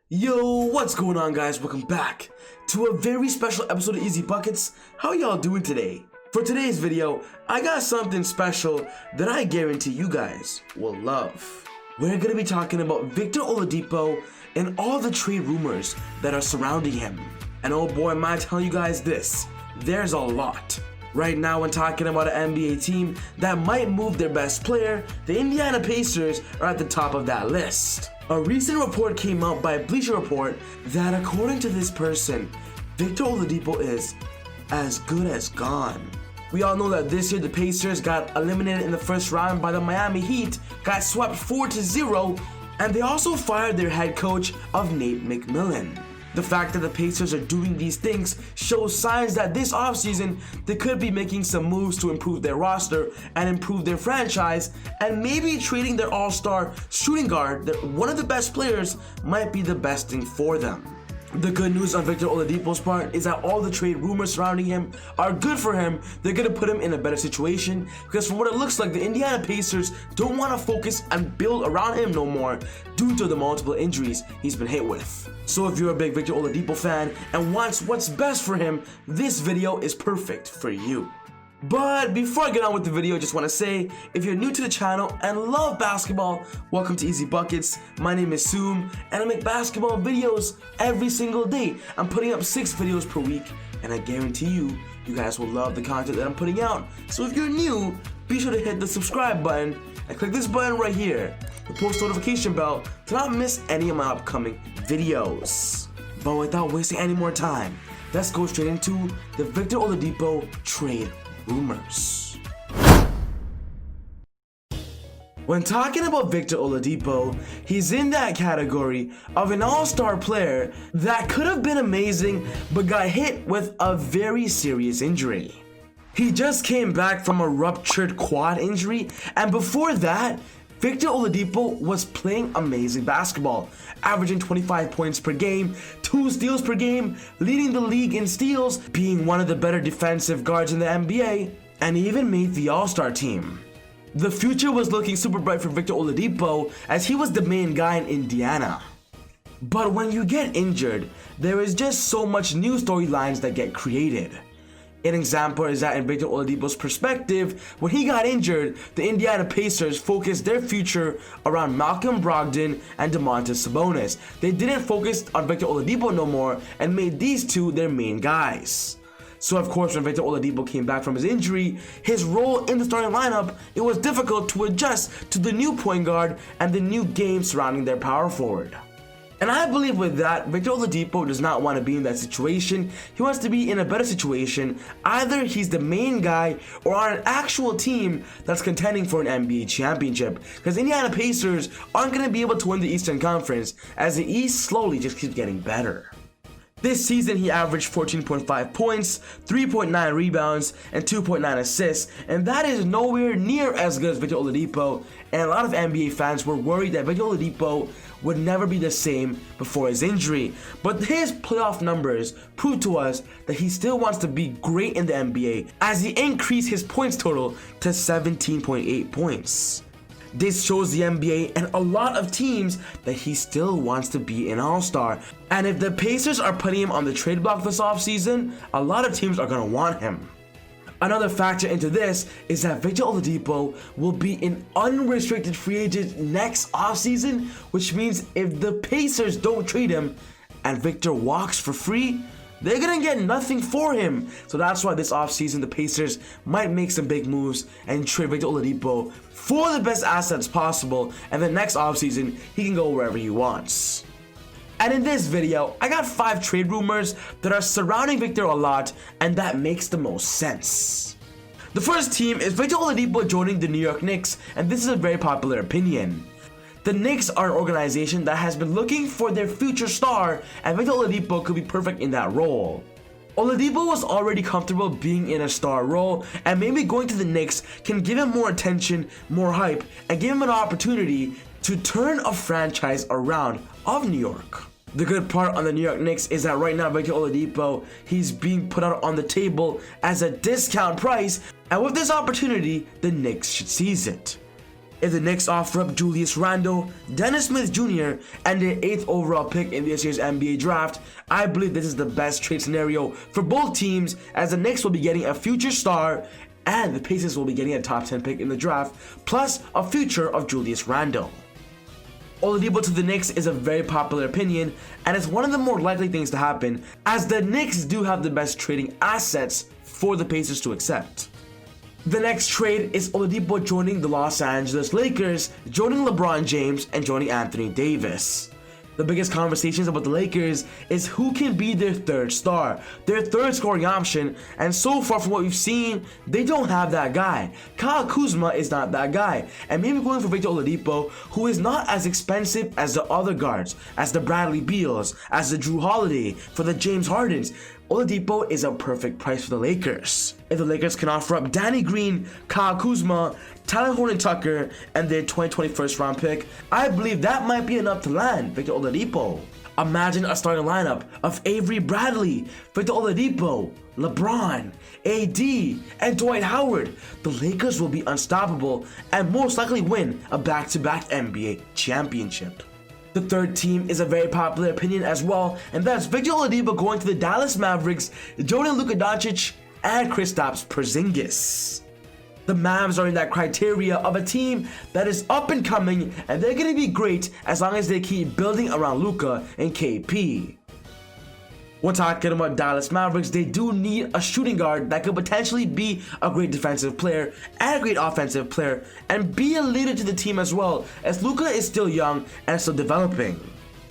Yo, what's going on, guys? Welcome back to a very special episode of Easy Buckets. How y'all doing today? For today's video, I got something special that I guarantee you guys will love. We're gonna be talking about Victor Oladipo and all the trade rumors that are surrounding him. And oh boy, am I telling you guys this, there's a lot. Right now, when talking about an NBA team that might move their best player, the Indiana Pacers are at the top of that list. A recent report came out by Bleacher Report that according to this person, Victor Oladipo is as good as gone. We all know that this year the Pacers got eliminated in the first round by the Miami Heat, got swept 4-0, and they also fired their head coach of Nate McMillan. The fact that the Pacers are doing these things shows signs that this offseason they could be making some moves to improve their roster and improve their franchise, and maybe trading their all-star shooting guard, one of the best players, might be the best thing for them. The good news on Victor Oladipo's part is that all the trade rumors surrounding him are good for him. They're going to put him in a better situation because from what it looks like, the Indiana Pacers don't want to focus and build around him no more due to the multiple injuries he's been hit with. So if you're a big Victor Oladipo fan and wants what's best for him, this video is perfect for you. But before I get on with the video, I just want to say, if you're new to the channel and love basketball, welcome to Easy Buckets. My name is Soom, and I make basketball videos every single day. I'm putting up 6 videos per week, and I guarantee you guys will love the content that I'm putting out. So if you're new, be sure to hit the subscribe button and click this button right here, the post notification bell, to not miss any of my upcoming videos. But without wasting any more time, let's go straight into the Victor Oladipo trade rumors. When talking about Victor Oladipo, he's in that category of an all-star player that could have been amazing but got hit with a very serious injury. He just came back from a ruptured quad injury, and before that, Victor Oladipo was playing amazing basketball, averaging 25 points per game, 2 steals per game, leading the league in steals, being one of the better defensive guards in the NBA, and even made the All-Star team. The future was looking super bright for Victor Oladipo as he was the main guy in Indiana. But when you get injured, there is just so much new storylines that get created. An example is that in Victor Oladipo's perspective, when he got injured, the Indiana Pacers focused their future around Malcolm Brogdon and Domantas Sabonis. They didn't focus on Victor Oladipo no more and made these two their main guys. So of course, when Victor Oladipo came back from his injury, his role in the starting lineup, it was difficult to adjust to the new point guard and the new game surrounding their power forward. And I believe with that, Victor Oladipo does not want to be in that situation. He wants to be in a better situation. Either he's the main guy or on an actual team that's contending for an NBA championship. Because Indiana Pacers aren't going to be able to win the Eastern Conference as the East slowly just keeps getting better. This season, he averaged 14.5 points, 3.9 rebounds, and 2.9 assists, and that is nowhere near as good as Victor Oladipo, and a lot of NBA fans were worried that Victor Oladipo would never be the same before his injury. But his playoff numbers prove to us that he still wants to be great in the NBA as he increased his points total to 17.8 points. This shows the NBA and a lot of teams that he still wants to be an all-star. And if the Pacers are putting him on the trade block this offseason, a lot of teams are going to want him. Another factor into this is that Victor Oladipo will be an unrestricted free agent next offseason, which means if the Pacers don't trade him and Victor walks for free, they're gonna get nothing for him. So that's why this offseason the Pacers might make some big moves and trade Victor Oladipo for the best assets possible, and then next offseason he can go wherever he wants. And in this video, I got 5 trade rumors that are surrounding Victor a lot and that makes the most sense. The first team is Victor Oladipo joining the New York Knicks, and this is a very popular opinion. The Knicks are an organization that has been looking for their future star, and Victor Oladipo could be perfect in that role. Oladipo was already comfortable being in a star role, and maybe going to the Knicks can give him more attention, more hype, and give him an opportunity to turn a franchise around of New York. The good part on the New York Knicks is that right now Victor Oladipo, he's being put out on the table as a discount price, and with this opportunity, the Knicks should seize it. If the Knicks offer up Julius Randle, Dennis Smith Jr., and their 8th overall pick in this year's NBA draft, I believe this is the best trade scenario for both teams, as the Knicks will be getting a future star and the Pacers will be getting a top 10 pick in the draft, plus a future of Julius Randle. Oladipo to the Knicks is a very popular opinion, and it's one of the more likely things to happen, as the Knicks do have the best trading assets for the Pacers to accept. The next trade is Oladipo joining the Los Angeles Lakers, joining LeBron James, and joining Anthony Davis. The biggest conversations about the Lakers is who can be their third star, their third scoring option, and so far from what we've seen, they don't have that guy. Kyle Kuzma is not that guy, and maybe going for Victor Oladipo, who is not as expensive as the other guards, as the Bradley Beals, as the Drew Holiday, for the James Hardens. Oladipo is a perfect price for the Lakers. If the Lakers can offer up Danny Green, Kyle Kuzma, Tyler Horton-Tucker, and their 2020 first round pick, I believe that might be enough to land Victor Oladipo. Imagine a starting lineup of Avery Bradley, Victor Oladipo, LeBron, AD, and Dwight Howard. The Lakers will be unstoppable and most likely win a back-to-back NBA championship. The third team is a very popular opinion as well, and that's Victor Oladipo going to the Dallas Mavericks, joining Luka Doncic and Kristaps Porzingis. The Mavs are in that criteria of a team that is up and coming, and they're going to be great as long as they keep building around Luka and KP. When talking about Dallas Mavericks, they do need a shooting guard that could potentially be a great defensive player and a great offensive player and be a leader to the team as well, as Luka is still young and still developing.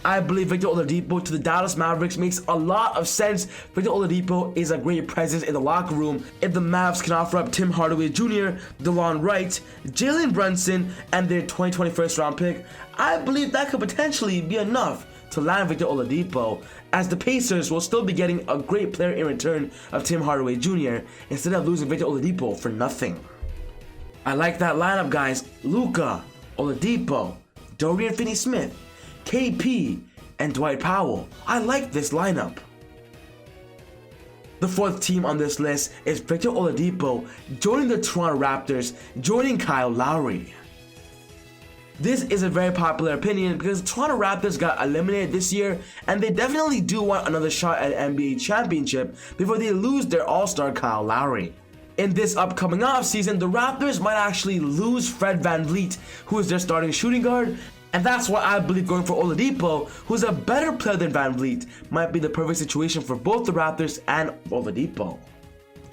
I believe Victor Oladipo to the Dallas Mavericks makes a lot of sense. Victor Oladipo is a great presence in the locker room. If the Mavs can offer up Tim Hardaway Jr., DeLon Wright, Jalen Brunson, and their 2020 first round pick, I believe that could potentially be enough to land Victor Oladipo, as the Pacers will still be getting a great player in return of Tim Hardaway Jr. instead of losing Victor Oladipo for nothing. I like that lineup, guys. Luka, Oladipo, Dorian Finney-Smith, KP, and Dwight Powell. I like this lineup. The fourth team on this list is Victor Oladipo joining the Toronto Raptors, joining Kyle Lowry. This is a very popular opinion because the Toronto Raptors got eliminated this year, and they definitely do want another shot at an NBA championship before they lose their all-star Kyle Lowry. In this upcoming offseason, the Raptors might actually lose Fred VanVleet, who is their starting shooting guard, and that's why I believe going for Oladipo, who's a better player than VanVleet, might be the perfect situation for both the Raptors and Oladipo.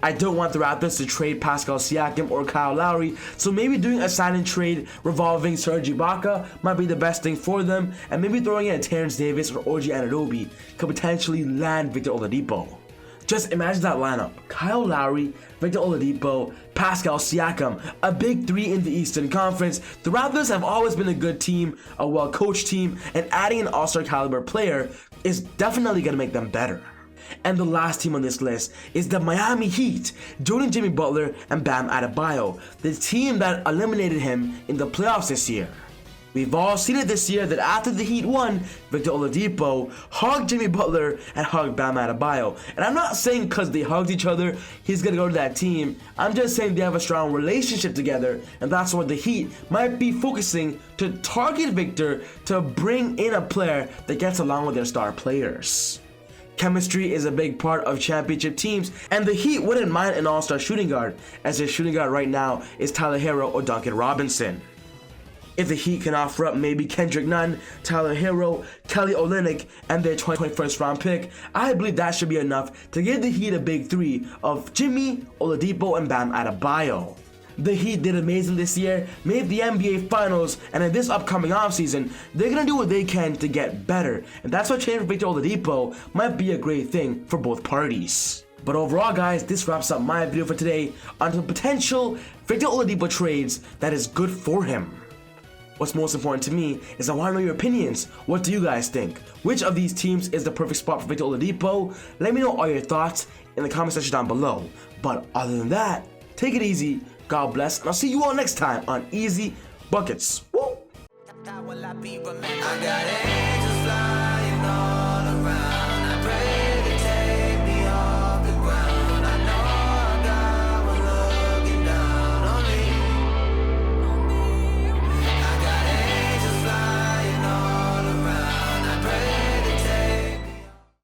I don't want the Raptors to trade Pascal Siakam or Kyle Lowry, so maybe doing a sign-and trade revolving Serge Ibaka might be the best thing for them, and maybe throwing in a Terrence Davis or OG Anunoby could potentially land Victor Oladipo. Just imagine that lineup: Kyle Lowry, Victor Oladipo, Pascal Siakam, a big three in the Eastern Conference. The Raptors have always been a good team, a well-coached team, and adding an all-star caliber player is definitely going to make them better. And the last team on this list is the Miami Heat, joining Jimmy Butler and Bam Adebayo, the team that eliminated him in the playoffs this year. We've all seen it this year that after the Heat won, Victor Oladipo hugged Jimmy Butler and hugged Bam Adebayo. And I'm not saying because they hugged each other, he's going to go to that team. I'm just saying they have a strong relationship together, and that's what the Heat might be focusing to target Victor to bring in a player that gets along with their star players. Chemistry is a big part of championship teams, and the Heat wouldn't mind an all-star shooting guard, as their shooting guard right now is Tyler Hero or Duncan Robinson. If the Heat can offer up maybe Kendrick Nunn, Tyler Hero, Kelly Olynyk, and their 2021st round pick, I believe that should be enough to give the Heat a big three of Jimmy, Oladipo, and Bam Adebayo. The Heat did amazing this year, made the NBA Finals, and in this upcoming offseason, they're going to do what they can to get better. And that's why trading for Victor Oladipo might be a great thing for both parties. But overall, guys, this wraps up my video for today on the potential Victor Oladipo trades that is good for him. What's most important to me is I want to know your opinions. What do you guys think? Which of these teams is the perfect spot for Victor Oladipo? Let me know all your thoughts in the comment section down below. But other than that, take it easy. God bless, and I'll see you all next time on Easy Buckets. Woo!